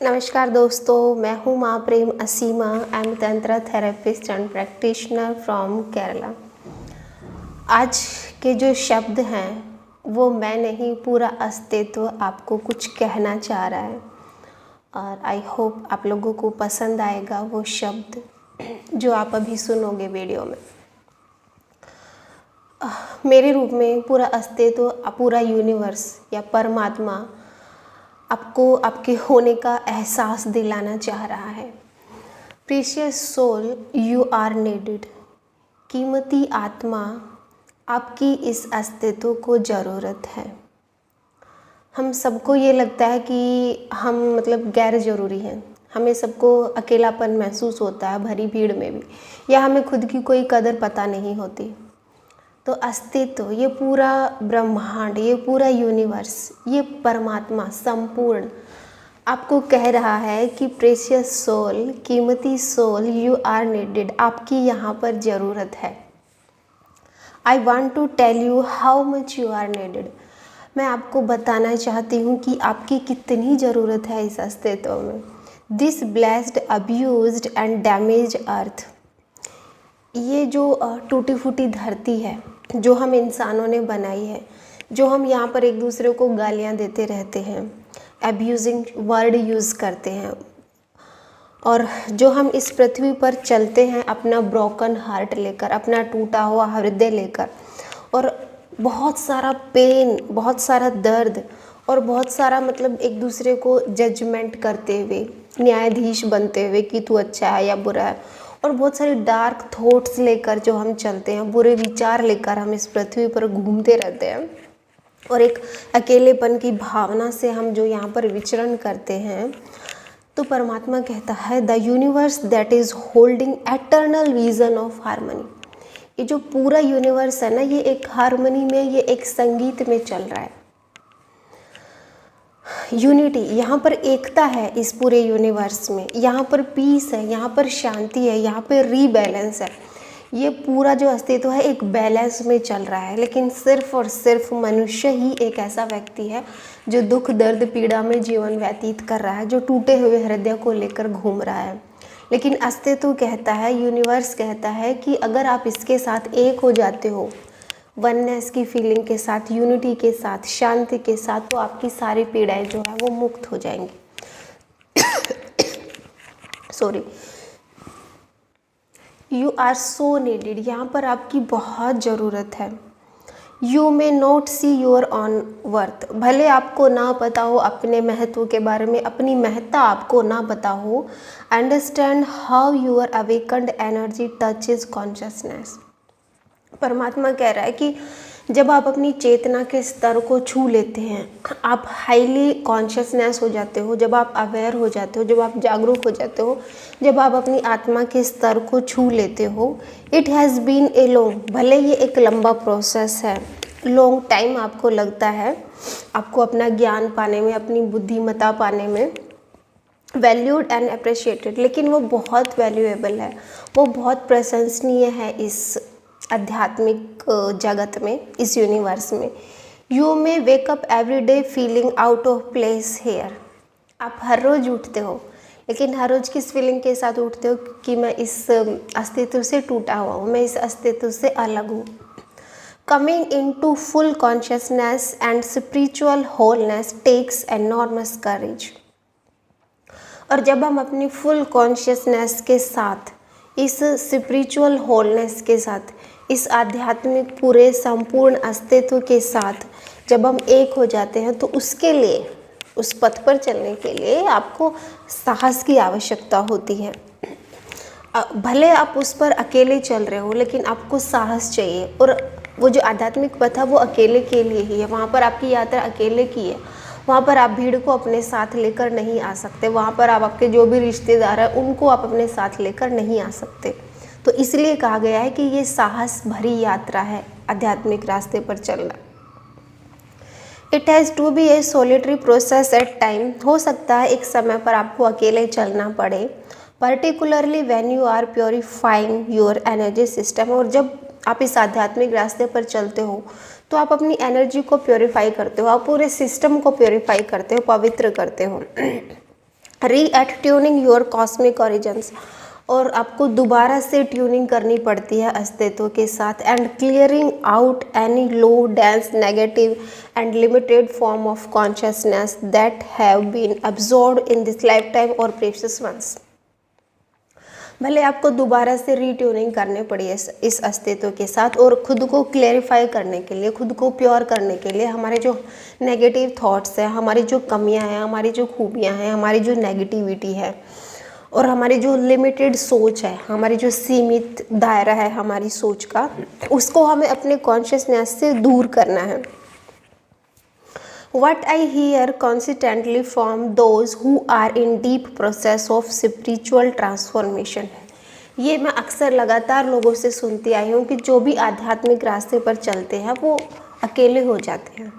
नमस्कार दोस्तों, मैं हूँ माँ प्रेम असीमा। आई एम तंत्र therapist and practitioner from Kerala. आज के जो शब्द हैं वो मैं नहीं, पूरा अस्तित्व आपको कुछ कहना चाह रहा है और आई होप आप लोगों को पसंद आएगा वो शब्द जो आप अभी सुनोगे वीडियो में। मेरे रूप में पूरा अस्तित्व, पूरा यूनिवर्स या परमात्मा आपको आपके होने का एहसास दिलाना चाह रहा है। Precious soul, you are needed. कीमती आत्मा, आपकी इस अस्तित्व को ज़रूरत है। हम सबको ये लगता है कि हम गैर ज़रूरी हैं। हमें सबको अकेलापन महसूस होता है भरी भीड़ में भी, या हमें खुद की कोई कदर पता नहीं होती। तो अस्तित्व, ये पूरा ब्रह्मांड, ये पूरा यूनिवर्स, ये परमात्मा संपूर्ण आपको कह रहा है कि प्रेशियस सोल, कीमती सोल, यू आर नीडेड। आपकी यहाँ पर ज़रूरत है। I want to tell you how much you are needed. मैं आपको बताना चाहती हूँ कि आपकी कितनी ज़रूरत है इस अस्तित्व में। This blessed, abused and damaged earth, ये जो टूटी फूटी धरती है जो हम इंसानों ने बनाई है, जो हम यहाँ पर एक दूसरे को गालियाँ देते रहते हैं, एब्यूजिंग वर्ड यूज़ करते हैं, और जो हम इस पृथ्वी पर चलते हैं अपना ब्रोकन हार्ट लेकर, अपना टूटा हुआ हृदय लेकर, और बहुत सारा पेन, बहुत सारा दर्द और बहुत सारा एक दूसरे को जजमेंट करते हुए, न्यायाधीश बनते हुए कि तू अच्छा है या बुरा है, और बहुत सारे डार्क थॉट्स लेकर जो हम चलते हैं, बुरे विचार लेकर हम इस पृथ्वी पर घूमते रहते हैं, और एक अकेलेपन की भावना से हम जो यहाँ पर विचरण करते हैं। तो परमात्मा कहता है the universe that is holding eternal vision of harmony. ये जो पूरा यूनिवर्स है ना, ये एक हारमनी में, ये एक संगीत में चल रहा है। यूनिटी, यहाँ पर एकता है इस पूरे यूनिवर्स में, यहाँ पर पीस है, यहाँ पर शांति है, यहाँ पर रीबैलेंस है। ये पूरा जो अस्तित्व है एक बैलेंस में चल रहा है। लेकिन सिर्फ और सिर्फ मनुष्य ही एक ऐसा व्यक्ति है जो दुख, दर्द, पीड़ा में जीवन व्यतीत कर रहा है, जो टूटे हुए हृदय को लेकर घूम रहा है। लेकिन अस्तित्व कहता है, यूनिवर्स कहता है कि अगर आप इसके साथ एक हो जाते हो, वननेस की फीलिंग के साथ, यूनिटी के साथ, शांति के साथ, तो आपकी सारी पीड़ाएं जो है वो मुक्त हो जाएंगी। Sorry. You are so needed. यहाँ पर आपकी बहुत ज़रूरत है। You may not see your own worth. भले आपको ना पता हो अपने महत्व के बारे में, अपनी महत्ता आपको ना पता हो। Understand how your awakened energy touches consciousness. परमात्मा कह रहा है कि जब आप अपनी चेतना के स्तर को छू लेते हैं, आप हाईली कॉन्शियसनेस हो जाते हो, जब आप अवेयर हो जाते हो, जब आप जागरूक हो जाते हो, जब आप अपनी आत्मा के स्तर को छू लेते हो, it has been a long, भले ये एक लंबा प्रोसेस है, लॉन्ग टाइम आपको लगता है, आपको अपना ज्ञान पाने में, अपनी बुद्धिमत्ता पाने में, वैल्यूड एंड अप्रिशिएटेड, लेकिन वो बहुत वैल्यूएबल है, वो बहुत प्रशंसनीय है इस आध्यात्मिक जगत में, इस यूनिवर्स में। You may wake up every day feeling out of place here. आप हर रोज़ उठते हो, लेकिन हर रोज़ किस फीलिंग के साथ उठते हो कि मैं इस अस्तित्व से टूटा हुआ हूँ, मैं इस अस्तित्व से अलग हूँ। Coming into full consciousness and spiritual wholeness takes enormous courage. और जब हम अपनी फुल कॉन्शियसनेस के साथ, इस स्पिरिचुअल होलनेस के साथ, इस आध्यात्मिक पूरे संपूर्ण अस्तित्व के साथ जब हम एक हो जाते हैं, तो उसके लिए, उस पथ पर चलने के लिए आपको साहस की आवश्यकता होती है। भले आप उस पर अकेले चल रहे हो, लेकिन आपको साहस चाहिए। और वो जो आध्यात्मिक पथ है वो अकेले के लिए ही है। वहाँ पर आपकी यात्रा अकेले की है। वहाँ पर आप भीड़ को अपने साथ लेकर नहीं आ सकते। वहाँ पर आप आपके जो भी रिश्तेदार हैं उनको आप अपने साथ लेकर नहीं आ सकते। तो इसलिए कहा गया है कि ये साहस भरी यात्रा है आध्यात्मिक रास्ते पर चलना। It has to be a solitary process at time. हो सकता है एक समय पर आपको अकेले चलना पड़े, particularly when you are purifying your energy system. और जब आप इस आध्यात्मिक रास्ते पर चलते हो तो आप अपनी एनर्जी को प्योरीफाई करते हो, आप पूरे सिस्टम को प्योरीफाई करते हो, पवित्र करते हो। री-ट्यूनिंग योर कॉस्मिक ओरिजिन्स, और आपको दोबारा से ट्यूनिंग करनी पड़ती है अस्तित्व के साथ, and clearing out any low dense negative and limited form of consciousness that have been absorbed in this lifetime और प्रीवियस वंस। भले आपको दोबारा से रीट्यूनिंग करनी पड़ी है इस अस्तित्व के साथ, और खुद को क्लेरिफाई करने के लिए, खुद को प्योर करने के लिए, हमारे जो नेगेटिव थॉट्स हैं, हमारी जो कमियां हैं, हमारी जो खूबियां हैं, हमारी जो नेगेटिविटी है, और हमारी जो लिमिटेड सोच है, हमारी जो सीमित दायरा है हमारी सोच का, उसको हमें अपने कॉन्शियसनेस से दूर करना है। What I hear consistently from those who are in deep process of spiritual transformation, ये मैं अक्सर लगातार लोगों से सुनती आई हूँ कि जो भी आध्यात्मिक रास्ते पर चलते हैं वो अकेले हो जाते हैं।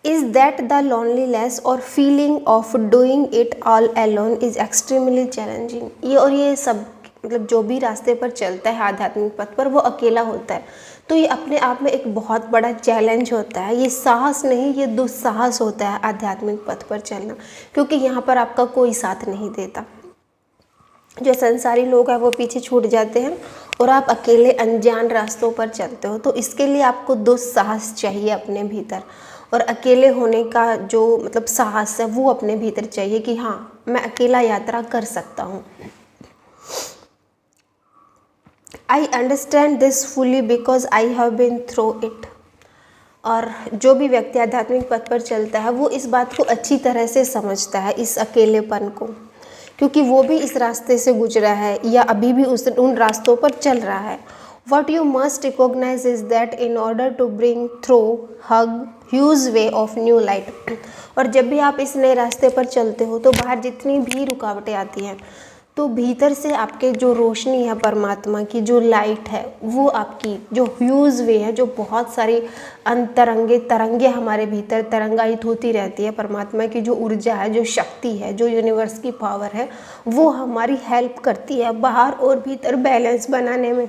Is that the loneliness or feeling of doing it all alone is extremely challenging। ये सब मतलब जो भी रास्ते पर चलता है आध्यात्मिक पथ पर वो अकेला होता है, तो ये अपने आप में एक बहुत बड़ा चैलेंज होता है। ये साहस नहीं, ये दुस्साहस होता है आध्यात्मिक पथ पर चलना, क्योंकि यहाँ पर आपका कोई साथ नहीं देता। जो संसारी लोग हैं वो पीछे छूट जाते हैं और आप अकेले अनजान रास्तों पर चलते हो, तो इसके लिए आपको दुस्साहस चाहिए अपने भीतर, और अकेले होने का जो मतलब साहस है वो अपने भीतर चाहिए कि हाँ मैं अकेला यात्रा कर सकता हूँ। I understand this fully because I have been through it। और जो भी व्यक्ति आध्यात्मिक पथ पर चलता है वो इस बात को अच्छी तरह से समझता है, इस अकेलेपन को, क्योंकि वो भी इस रास्ते से गुजरा है या अभी भी उन रास्तों पर चल रहा है। What you must recognize is that in order to bring through hug huge way of new light, और जब भी आप इस नए रास्ते पर चलते हो तो बाहर जितनी भी रुकावटें आती हैं, तो भीतर से आपके जो रोशनी है परमात्मा की, जो लाइट है, वो आपकी जो ह्यूज वे है, जो बहुत सारी तरंगे हमारे भीतर तरंगायित होती रहती है, परमात्मा की जो ऊर्जा है, जो शक्ति है, जो यूनिवर्स की पावर है, वो हमारी हेल्प करती है बाहर और भीतर बैलेंस बनाने में।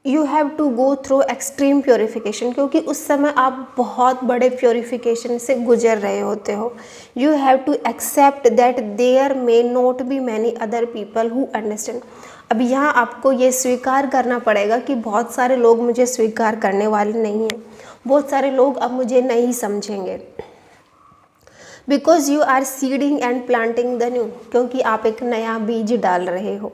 You have to go through extreme purification, क्योंकि उस समय आप बहुत बड़े प्योरीफिकेशन से गुजर रहे होते हो। You have to accept that there may not be many other people who understand. अब यहाँ आपको ये स्वीकार करना पड़ेगा कि बहुत सारे लोग मुझे स्वीकार करने वाले नहीं हैं, बहुत सारे लोग अब मुझे नहीं समझेंगे। Because you are seeding and planting the new, क्योंकि आप एक नया बीज डाल रहे हो,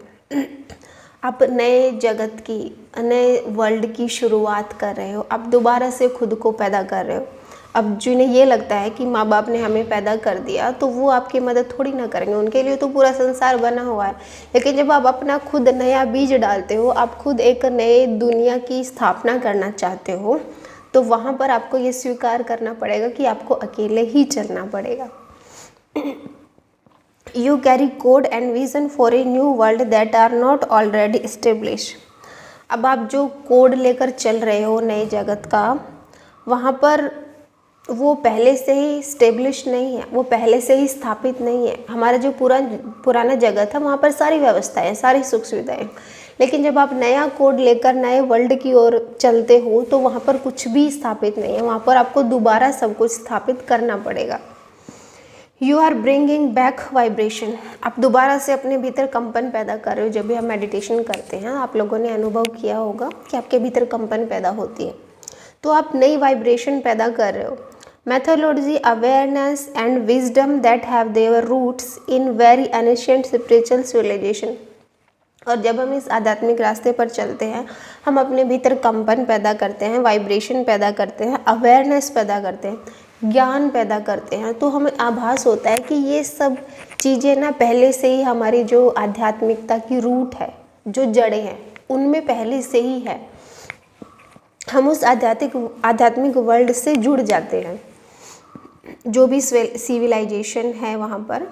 आप नए जगत की, नए वर्ल्ड की शुरुआत कर रहे हो, आप दोबारा से खुद को पैदा कर रहे हो। अब जिन्हें ये लगता है कि माँ बाप ने हमें पैदा कर दिया तो वो आपकी मदद थोड़ी ना करेंगे, उनके लिए तो पूरा संसार बना हुआ है। लेकिन जब आप अपना खुद नया बीज डालते हो, आप खुद एक नए दुनिया की स्थापना करना चाहते हो, तो वहाँ पर आपको ये स्वीकार करना पड़ेगा कि आपको अकेले ही चलना पड़ेगा। You carry code and vision for a new world that are not already established। अब आप जो कोड लेकर चल रहे हो नए जगत का, वहाँ पर वो पहले से ही स्टेब्लिश नहीं है, वो पहले से ही स्थापित नहीं है। हमारा जो पुराना जगत है वहाँ पर सारी व्यवस्थाएं, सारी सुख सुविधाएं, लेकिन जब आप नया कोड लेकर नए वर्ल्ड की ओर चलते हो तो वहाँ पर कुछ भी स्थापित नहीं है, वहाँ पर आपको दोबारा सब कुछ स्थापित करना पड़ेगा। You are bringing back vibration, आप दोबारा से अपने भीतर कंपन पैदा कर रहे हो। जब भी हम मेडिटेशन करते हैं, आप लोगों ने अनुभव किया होगा कि आपके भीतर कंपन पैदा होती है, तो आप नई वाइब्रेशन पैदा कर रहे हो। Mythology, awareness and wisdom that have their roots in very ancient spiritual civilisation. और जब हम इस आध्यात्मिक रास्ते पर चलते हैं, हम अपने भीतर कंपन पैदा करते हैं, वाइब्रेशन पैदा करते हैं, अवेयरनेस पैदा करते हैं, ज्ञान पैदा करते हैं, तो हमें आभास होता है कि ये सब चीज़ें ना पहले से ही हमारी जो आध्यात्मिकता की रूट है, जो जड़ें हैं, उनमें पहले से ही है। हम उस आध्यात्मिक वर्ल्ड से जुड़ जाते हैं, जो भी सिविलाइजेशन है वहाँ पर।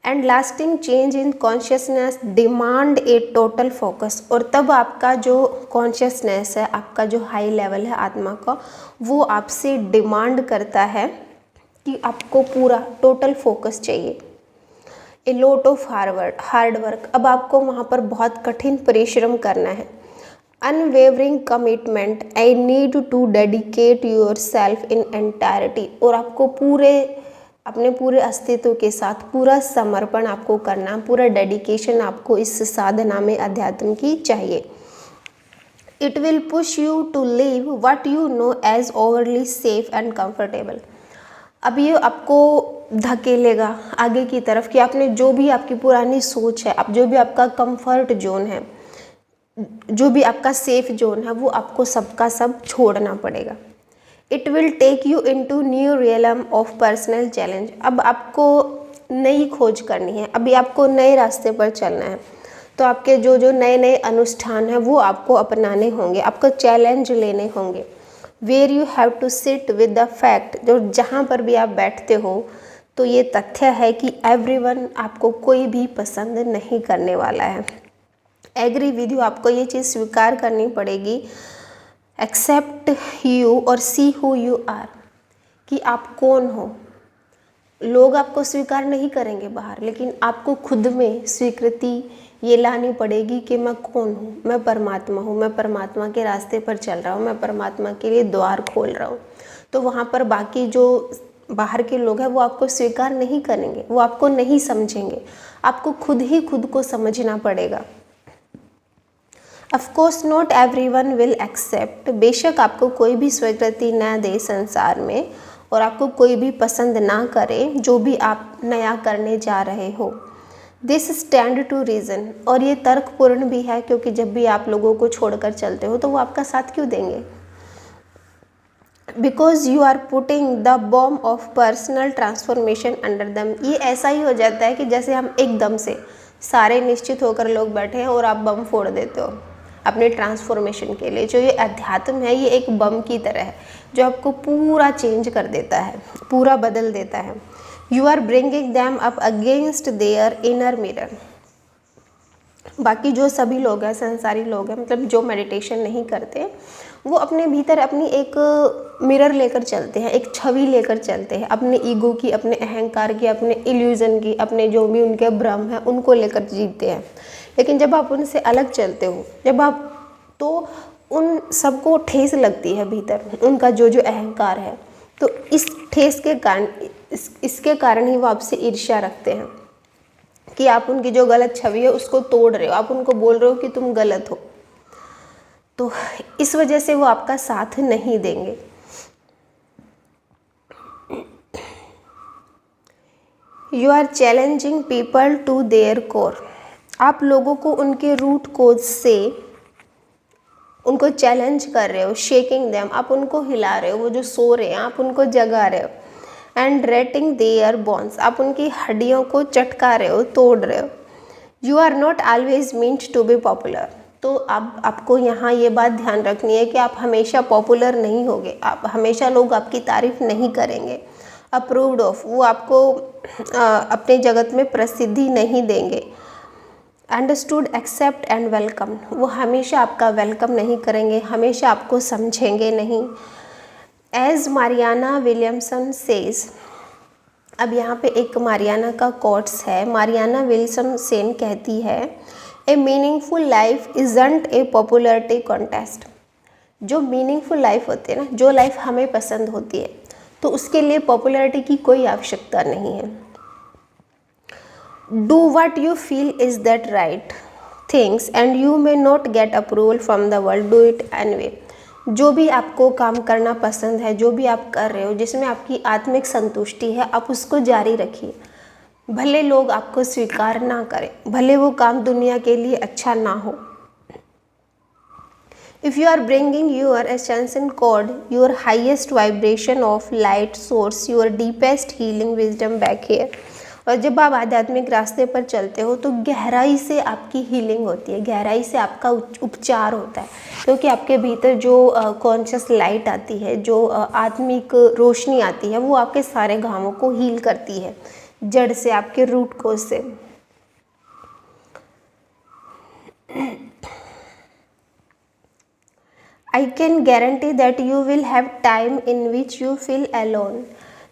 And lasting change in consciousness demand A total focus, और तब आपका जो कॉन्शियसनेस है, आपका जो हाई लेवल है आत्मा का, वो आपसे डिमांड करता है कि आपको पूरा टोटल फोकस चाहिए। A lot of hard work, अब आपको वहाँ पर बहुत कठिन परिश्रम करना है, unwavering commitment, I need to dedicate yourself in entirety, और आपको अपने पूरे अस्तित्व के साथ पूरा समर्पण आपको करना, पूरा डेडिकेशन आपको इस साधना में अध्यात्म की चाहिए। It will push you to live what you know as overly safe and comfortable. अब ये आपको धकेलेगा आगे की तरफ कि आपने जो भी आपकी पुरानी सोच है, अब जो भी आपका कंफर्ट जोन है, जो भी आपका सेफ जोन है, वो आपको सबका सब छोड़ना पड़ेगा। It will take you into new realm of personal challenge. अब आपको नई खोज करनी है, अभी आपको नए रास्ते पर चलना है, तो आपके जो जो नए नए अनुष्ठान हैं वो आपको अपनाने होंगे, आपको चैलेंज लेने होंगे। Where you have to sit with the fact, जो जहाँ पर भी आप बैठते हो तो ये तथ्य है कि एवरीवन, आपको कोई भी पसंद नहीं करने वाला है। एग्री विद यू, आपको ये चीज़ स्वीकार करनी पड़ेगी। एक्सेप्ट यू और सी हु यू आर, कि आप कौन हो। लोग आपको स्वीकार नहीं करेंगे बाहर, लेकिन आपको खुद में स्वीकृति ये लानी पड़ेगी कि मैं कौन हूँ, मैं परमात्मा हूँ, मैं परमात्मा के रास्ते पर चल रहा हूँ, मैं परमात्मा के लिए द्वार खोल रहा हूँ। तो वहाँ पर बाकी जो बाहर के लोग हैं वो आपको स्वीकार नहीं करेंगे, वो आपको नहीं समझेंगे, आपको खुद ही खुद को समझना पड़ेगा। Of course not everyone will accept, बेशक आपको कोई भी स्वीकृति न दे संसार में और आपको कोई भी पसंद ना करे जो भी आप नया करने जा रहे हो। दिस स्टैंड टू रीज़न, और ये तर्कपूर्ण भी है, क्योंकि जब भी आप लोगों को छोड़कर चलते हो तो वो आपका साथ क्यों देंगे। Because you are putting the bomb of personal transformation under them. ये ऐसा ही हो जाता है कि जैसे हम एकदम से सारे निश्चित होकर लोग बैठे हैं और आप बम फोड़ देते हो अपने ट्रांसफॉर्मेशन के लिए। जो ये अध्यात्म है ये एक बम की तरह है जो आपको पूरा चेंज कर देता है, पूरा बदल देता है। You are bringing them up against their inner mirror. बाकी जो सभी लोग हैं, संसारी लोग हैं, मतलब जो मेडिटेशन नहीं करते, वो अपने भीतर अपनी एक मिरर लेकर चलते हैं, एक छवि लेकर चलते हैं, अपने ईगो की, अपने अहंकार की, अपने इल्यूज़न की, अपने जो भी उनके भ्रम है उनको लेकर जीते हैं। लेकिन जब आप उनसे अलग चलते हो, जब आप, तो उन सबको ठेस लगती है भीतर, उनका जो जो अहंकार है। तो इस ठेस के कारण, इसके कारण ही वो आपसे ईर्ष्या रखते हैं कि आप उनकी जो गलत छवि है उसको तोड़ रहे हो, आप उनको बोल रहे हो कि तुम गलत हो। तो इस वजह से वो आपका साथ नहीं देंगे। You are challenging people to their core. आप लोगों को उनके रूट कोज से उनको चैलेंज कर रहे हो। शेकिंग देम, आप उनको हिला रहे हो, वो जो सो रहे हैं आप उनको जगा रहे हो। एंड रेटिंग देयर बोन्स, आप उनकी हड्डियों को चटका रहे हो, तोड़ रहे हो। You are not always meant to be popular. तो अब आपको यहाँ ये बात ध्यान रखनी है कि आप हमेशा पॉपुलर नहीं होगे, आप हमेशा लोग आपकी तारीफ नहीं करेंगे। अप्रूव्ड ऑफ, वो आपको अपने जगत में प्रसिद्धि नहीं देंगे। अंडरस्टूड, एक्सेप्ट एंड वेलकम, वो हमेशा आपका वेलकम नहीं करेंगे, हमेशा आपको समझेंगे नहीं। एज मारियाना विलियमसन सेज, अब यहाँ पे एक मारियाना का कोट्स है। मारियाना विल्सन कहती है, ए meaningful life isn't A popularity contest. जो मीनिंगफुल लाइफ होती है ना, जो लाइफ हमें पसंद होती है, तो उसके लिए पॉपुलैरिटी की कोई आवश्यकता नहीं है। Do what you feel is that right things and you may not get approval from the world, do it anyway. जो भी आपको काम करना पसंद है, जो भी आप कर रहे हो, जिसमें आपकी आत्मिक संतुष्टि है, आप उसको जारी रखिए। भले लोग आपको स्वीकार ना करें, भले वो काम दुनिया के लिए अच्छा ना हो। If you are bringing your ascension code, your highest vibration of light source, your deepest healing wisdom back here, और जब आप आध्यात्मिक रास्ते पर चलते हो तो गहराई से आपकी हीलिंग होती है, गहराई से आपका उपचार होता है, क्योंकि आपके भीतर जो कॉन्शियस लाइट आती है, जो आत्मिक रोशनी आती है, वो आपके सारे घावों को हील करती है, जड़ से, आपके रूट कोज से। I can guarantee that you will have time in which you feel alone,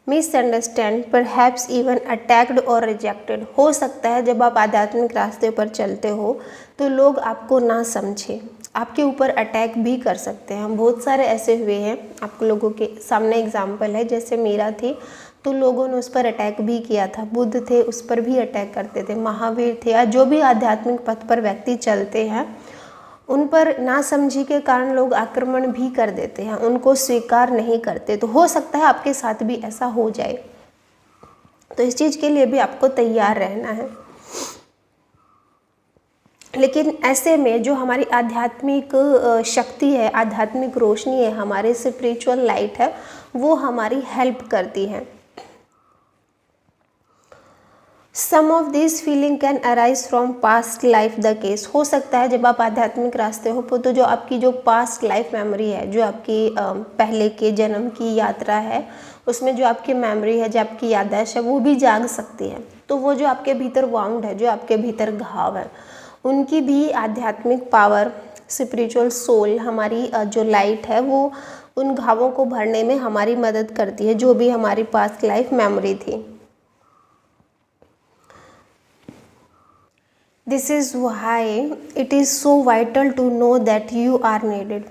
misunderstood, perhaps even attacked or rejected. हो सकता है जब आप आध्यात्मिक रास्ते पर चलते हो तो लोग आपको ना समझें, आपके ऊपर अटैक भी कर सकते हैं। बहुत सारे ऐसे हुए हैं, आप लोगों के सामने एग्जाम्पल है, जैसे मीरा थी तो लोगों ने उस पर अटैक भी किया था, बुद्ध थे उस पर भी अटैक करते थे, महावीर थे, या जो भी आध्यात्मिक पथ पर व्यक्ति चलते हैं उन पर नासमझी के कारण लोग आक्रमण भी कर देते हैं, उनको स्वीकार नहीं करते। तो हो सकता है आपके साथ भी ऐसा हो जाए, तो इस चीज़ के लिए भी आपको तैयार रहना है। लेकिन ऐसे में जो हमारी आध्यात्मिक शक्ति है, आध्यात्मिक रोशनी है, हमारे स्पिरिचुअल लाइट है, वो हमारी हेल्प करती है। Some of this feeling can arise from past life the case. हो सकता है जब आप आध्यात्मिक रास्ते हो तो जो आपकी जो पास्ट लाइफ मेमोरी है, जो आपकी पहले के जन्म की यात्रा है, उसमें जो आपकी मेमोरी है, जो आपकी याददाश्त है, वो भी जाग सकती है। तो वो जो आपके भीतर वाउंड है, जो आपके भीतर घाव है, उनकी भी आध्यात्मिक पावर, स्पिरिचुअल सोल, हमारी जो लाइट है, वो उन घावों को भरने में हमारी मदद करती है, जो भी हमारी पास्ट लाइफ मेमोरी थी। This is why it is so vital to know that you are needed.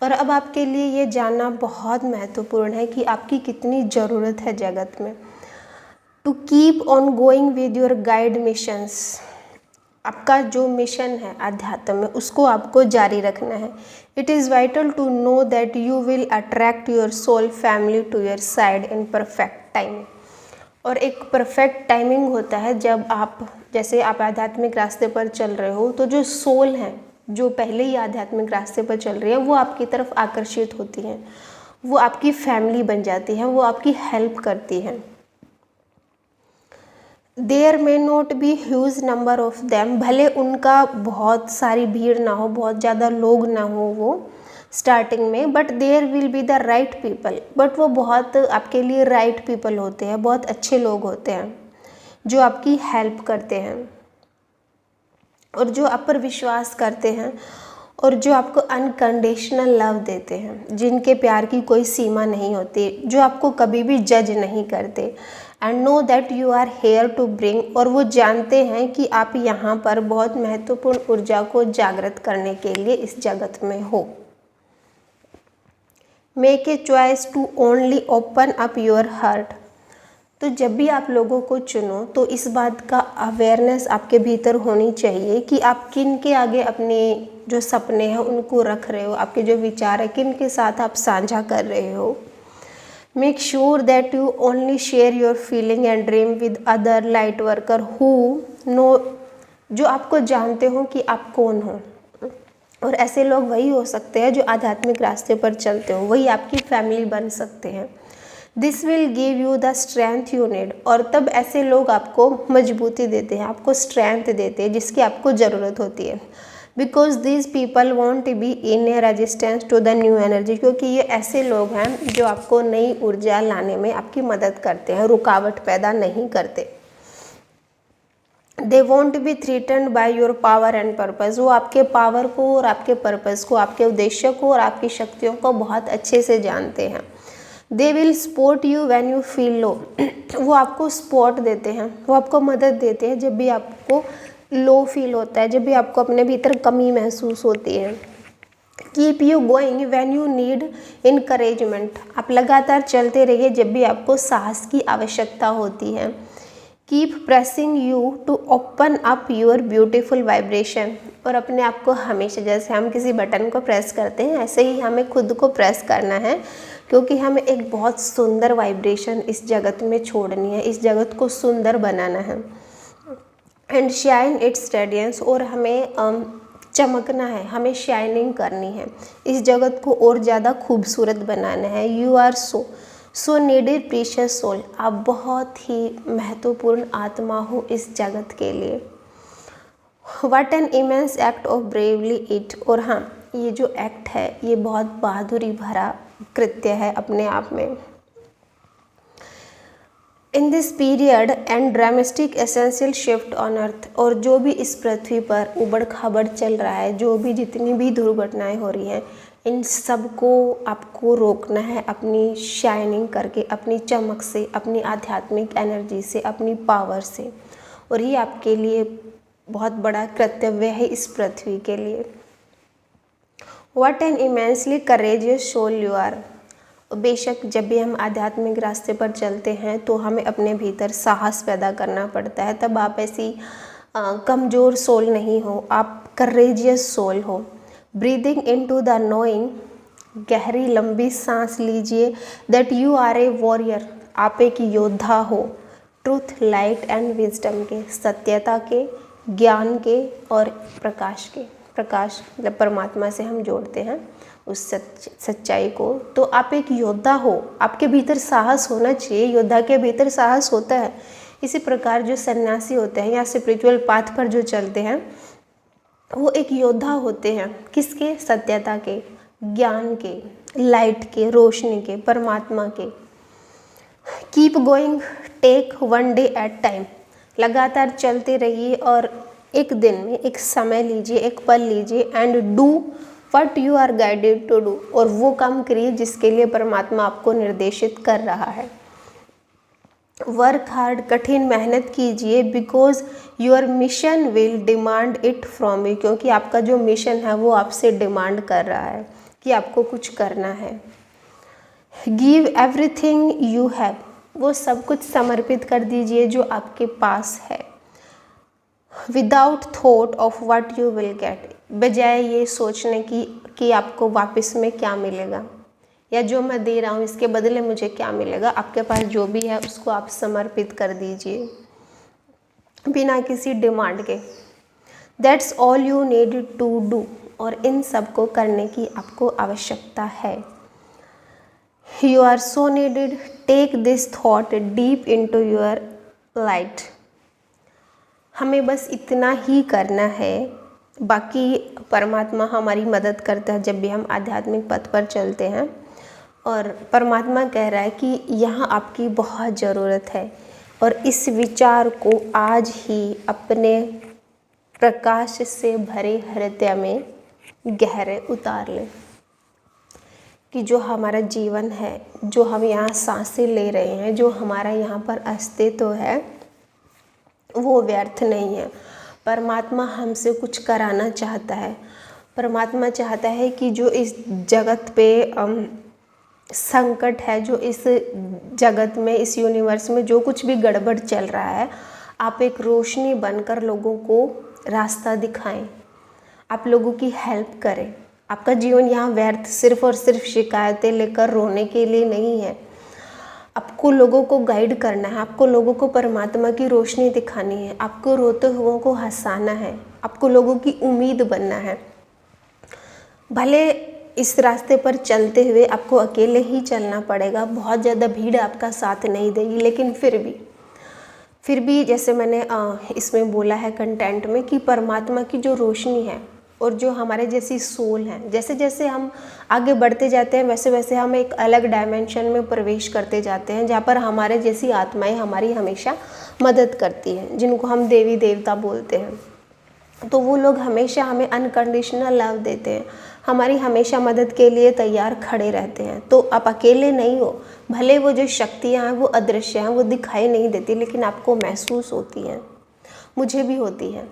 और अब आपके लिए ये जानना बहुत महत्वपूर्ण है कि आपकी कितनी ज़रूरत है जगत में। To keep on going with your guide missions, आपका जो मिशन है अध्यात्म में, उसको आपको जारी रखना है। It is vital to know that you will attract your soul family to your side in perfect time. और एक परफेक्ट टाइमिंग होता है जब आप, जैसे आप आध्यात्मिक रास्ते पर चल रहे हो, तो जो सोल है, जो पहले ही आध्यात्मिक रास्ते पर चल रही है, वो आपकी तरफ आकर्षित होती हैं, वो आपकी फैमिली बन जाती है, वो आपकी हेल्प करती हैं। There may not be huge number of them, भले उनका बहुत सारी भीड़ ना हो, बहुत ज़्यादा लोग ना हो वो स्टार्टिंग में, but there will be the right people, but वो बहुत आपके लिए राइट पीपल होते हैं, बहुत अच्छे लोग होते हैं जो आपकी हेल्प करते हैं और जो आप पर विश्वास करते हैं और जो आपको अनकंडीशनल लव देते हैं, जिनके प्यार की कोई सीमा नहीं होती, जो आपको कभी भी जज नहीं करते। And know that you are here to bring, और वो जानते हैं कि आप यहाँ पर बहुत महत्वपूर्ण ऊर्जा को जागृत करने के लिए इस जगत में हो। Make a choice to only open up your heart. तो जब भी आप लोगों को चुनो तो इस बात का अवेयरनेस आपके भीतर होनी चाहिए कि आप किन के आगे अपने जो सपने हैं उनको रख रहे हो, आपके जो विचार है किन के साथ आप साझा कर रहे हो। Make sure that you only share your feeling and dream with other light worker who know, जो आपको जानते हो कि आप कौन हो। और ऐसे लोग वही हो सकते हैं जो आध्यात्मिक रास्ते पर चलते हो, वही आपकी फैमिली बन सकते हैं। This will give you the strength you need, और तब ऐसे लोग आपको मजबूती देते हैं, आपको स्ट्रेंथ देते हैं जिसकी आपको ज़रूरत होती है। Because these people won't be in a resistance to the new energy, क्योंकि ये ऐसे लोग हैं जो आपको नई ऊर्जा लाने में आपकी मदद करते हैं, रुकावट पैदा नहीं करते। They won't be threatened by your power and purpose, वो आपके पावर को और आपके पर्पज़ को, आपके उद्देश्य को और आपकी शक्तियों को बहुत अच्छे से जानते हैं। They will support you when you feel low, वो आपको सपोर्ट देते हैं, वो आपको मदद देते हैं जब भी आपको लो फील होता है, जब भी आपको अपने भीतर कमी महसूस होती है। Keep you going when you need encouragement, आप लगातार चलते रहिए जब भी आपको साहस की आवश्यकता होती है। Keep pressing you to open up your beautiful vibration, और अपने आप को हमेशा, जैसे हम किसी बटन को प्रेस करते हैं, ऐसे ही हमें खुद को प्रेस करना है, क्योंकि हमें एक बहुत सुंदर वाइब्रेशन इस जगत में छोड़नी है, इस जगत को सुंदर बनाना है। एंड शाइन इट्स रेडियंस, और हमें चमकना है, हमें शाइनिंग करनी है, इस जगत को और ज़्यादा खूबसूरत बनाना है। You are so needed precious soul, आप बहुत ही महत्वपूर्ण आत्मा हो इस जगत के लिए। What an immense act of bravely it, और हाँ, ये जो एक्ट है ये बहुत बहादुरी भरा कृत्य है अपने आप में। In this period and drumstick essential shift on earth, और जो भी इस पृथ्वी पर उबड़ खाबड़ चल रहा है, जो भी जितनी भी दुर्घटनाएं हो रही हैं, इन सब को आपको रोकना है अपनी शाइनिंग करके, अपनी चमक से, अपनी आध्यात्मिक एनर्जी से, अपनी पावर से। और ये आपके लिए बहुत बड़ा कर्तव्य है इस पृथ्वी के लिए। What an immensely courageous soul you are. बेशक जब भी हम आध्यात्मिक रास्ते पर चलते हैं तो हमें अपने भीतर साहस पैदा करना पड़ता है, तब आप ऐसी कमज़ोर सोल नहीं हो, आप करेजियस सोल हो। ब्रीदिंग इनटू द नोइंग, गहरी लंबी सांस लीजिए, that you are a warrior, आप एक योद्धा हो। ट्रूथ, लाइट एंड विजडम के, सत्यता के, ज्ञान के और प्रकाश के। प्रकाश मतलब परमात्मा से हम जोड़ते हैं उस सच्चाई को। तो आप एक योद्धा हो, आपके भीतर साहस होना चाहिए, योद्धा के भीतर साहस होता है। इसी प्रकार जो सन्यासी होते हैं या स्पिरिचुअल पाथ पर जो चलते हैं वो एक योद्धा होते हैं। किसके? सत्यता के, ज्ञान के, लाइट के, रोशनी के, परमात्मा के। Keep going, take one day at time, लगातार चलते रहिए और एक दिन में एक समय लीजिए, एक पल लीजिए, and do what you are guided to do, और वो काम करिए जिसके लिए परमात्मा आपको निर्देशित कर रहा है। वर्क हार्ड, कठिन मेहनत कीजिए, because your mission will demand it from you, क्योंकि आपका जो मिशन है वो आपसे डिमांड कर रहा है कि आपको कुछ करना है। गिव एवरीथिंग यू हैव, वो सब कुछ समर्पित कर दीजिए जो आपके पास है। Without thought of what you will get, बजाय ये सोचने की कि आपको वापस में क्या मिलेगा या जो मैं दे रहा हूँ इसके बदले मुझे क्या मिलेगा। आपके पास जो भी है उसको आप समर्पित कर दीजिए बिना किसी डिमांड के। That's all you need to do, और इन सब को करने की आपको आवश्यकता है। You are so needed, take this thought deep into your light. हमें बस इतना ही करना है, बाकी परमात्मा हमारी मदद करता है जब भी हम आध्यात्मिक पथ पर चलते हैं। और परमात्मा कह रहा है कि यहाँ आपकी बहुत ज़रूरत है, और इस विचार को आज ही अपने प्रकाश से भरे हृदय में गहरे उतार लें कि जो हमारा जीवन है, जो हम यहाँ सांसें ले रहे हैं, जो हमारा यहाँ पर अस्तित्व है वो व्यर्थ नहीं है। परमात्मा हमसे कुछ कराना चाहता है। परमात्मा चाहता है कि जो इस जगत पे संकट है, जो इस जगत में, इस यूनिवर्स में जो कुछ भी गड़बड़ चल रहा है, आप एक रोशनी बनकर लोगों को रास्ता दिखाएं, आप लोगों की हेल्प करें। आपका जीवन यहाँ व्यर्थ सिर्फ और सिर्फ शिकायतें लेकर रोने के लिए नहीं है। आपको लोगों को गाइड करना है, आपको लोगों को परमात्मा की रोशनी दिखानी है, आपको रोते हुओं को हंसाना है, आपको लोगों की उम्मीद बनना है। भले इस रास्ते पर चलते हुए आपको अकेले ही चलना पड़ेगा, बहुत ज़्यादा भीड़ आपका साथ नहीं देगी, लेकिन फिर भी जैसे मैंने इसमें बोला है कंटेंट में कि परमात्मा की जो रोशनी है और जो हमारे जैसी सोल है, जैसे जैसे हम आगे बढ़ते जाते हैं वैसे वैसे हम एक अलग डायमेंशन में प्रवेश करते जाते हैं, जहाँ पर हमारे जैसी आत्माएं हमारी हमेशा मदद करती हैं, जिनको हम देवी देवता बोलते हैं। तो वो लोग हमेशा हमें अनकंडीशनल लव देते हैं, हमारी हमेशा मदद के लिए तैयार खड़े रहते हैं। तो आप अकेले नहीं हो। भले वो जो शक्तियाँ हैं वो अदृश्य हैं, वो दिखाई नहीं देती, लेकिन आपको महसूस होती हैं। मुझे भी होती है।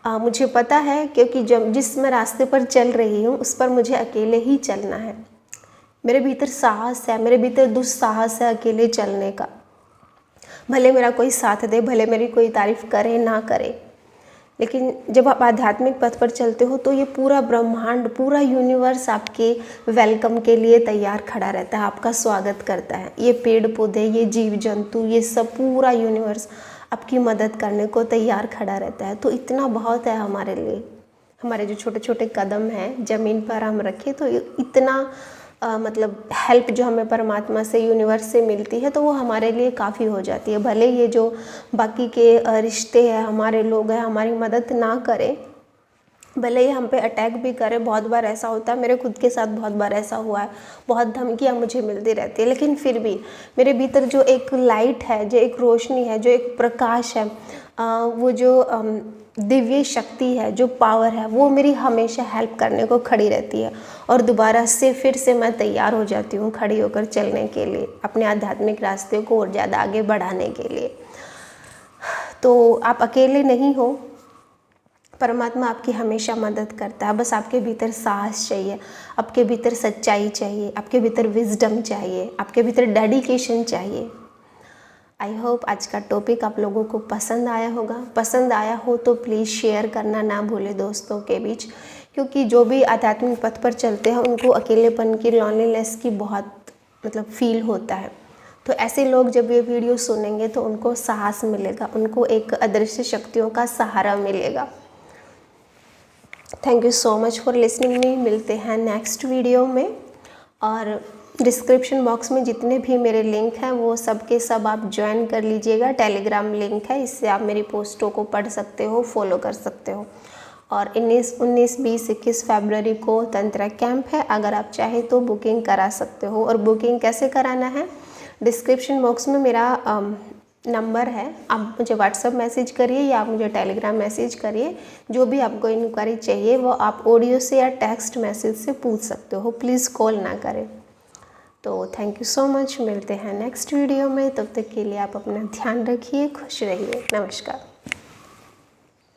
मुझे पता है, क्योंकि जब जिस मैं रास्ते पर चल रही हूँ उस पर मुझे अकेले ही चलना है। मेरे भीतर साहस है, मेरे भीतर दुस्साहस है अकेले चलने का। भले मेरा कोई साथ दे, भले मेरी कोई तारीफ़ करे ना करे, लेकिन जब आप आध्यात्मिक पथ पर चलते हो तो ये पूरा ब्रह्मांड, पूरा यूनिवर्स आपके वेलकम के लिए तैयार खड़ा रहता है, आपका स्वागत करता है। ये पेड़ पौधे, ये जीव जंतु, ये सब पूरा यूनिवर्स आपकी मदद करने को तैयार खड़ा रहता है। तो इतना बहुत है हमारे लिए। हमारे जो छोटे छोटे कदम हैं ज़मीन पर हम रखें तो इतना मतलब हेल्प जो हमें परमात्मा से, यूनिवर्स से मिलती है, तो वो हमारे लिए काफ़ी हो जाती है। भले ये जो बाकी के रिश्ते हैं, हमारे लोग हैं, हमारी मदद ना करें, भले ही हम पे अटैक भी करें, बहुत बार ऐसा होता है, मेरे खुद के साथ बहुत बार ऐसा हुआ है, बहुत धमकियाँ मुझे मिलती रहती है, लेकिन फिर भी मेरे भीतर जो एक लाइट है, जो एक रोशनी है, जो एक प्रकाश है, वो जो दिव्य शक्ति है, जो पावर है, वो मेरी हमेशा हेल्प करने को खड़ी रहती है। और दोबारा से फिर से मैं तैयार हो जाती हूँ खड़ी होकर चलने के लिए, अपने आध्यात्मिक रास्ते को और ज़्यादा आगे बढ़ाने के लिए। तो आप अकेले नहीं हो। परमात्मा आपकी हमेशा मदद करता है। बस आपके भीतर साहस चाहिए, आपके भीतर सच्चाई चाहिए, आपके भीतर विजडम चाहिए, आपके भीतर डेडिकेशन चाहिए। आई होप आज का टॉपिक आप लोगों को पसंद आया होगा। पसंद आया हो तो प्लीज़ शेयर करना ना भूलें दोस्तों के बीच, क्योंकि जो भी आध्यात्मिक पथ पर चलते हैं उनको अकेलेपन की, लॉनलीनेस की बहुत फील होता है। तो ऐसे लोग जब ये वीडियो सुनेंगे तो उनको साहस मिलेगा, उनको एक अदृश्य शक्तियों का सहारा मिलेगा। Thank you so much for listening me. मिलते हैं नेक्स्ट वीडियो में। और डिस्क्रिप्शन बॉक्स में जितने भी मेरे लिंक हैं वो सब के सब आप ज्वाइन कर लीजिएगा। टेलीग्राम लिंक है, इससे आप मेरी पोस्टों को पढ़ सकते हो, फॉलो कर सकते हो। और 19, 20, 21 फरवरी को तंत्र कैंप है। अगर आप चाहें तो बुकिंग करा सकते हो। और बुकिंग कैसे कराना है, डिस्क्रिप्शन बॉक्स में मेरा नंबर है, आप मुझे व्हाट्सअप मैसेज करिए या आप मुझे टेलीग्राम मैसेज करिए। जो भी आपको इंक्वायरी चाहिए वो आप ऑडियो से या टेक्स्ट मैसेज से पूछ सकते हो, प्लीज़ कॉल ना करें। तो थैंक यू सो मच। मिलते हैं नेक्स्ट वीडियो में। तब तक के लिए आप अपना ध्यान रखिए, खुश रहिए। नमस्कार।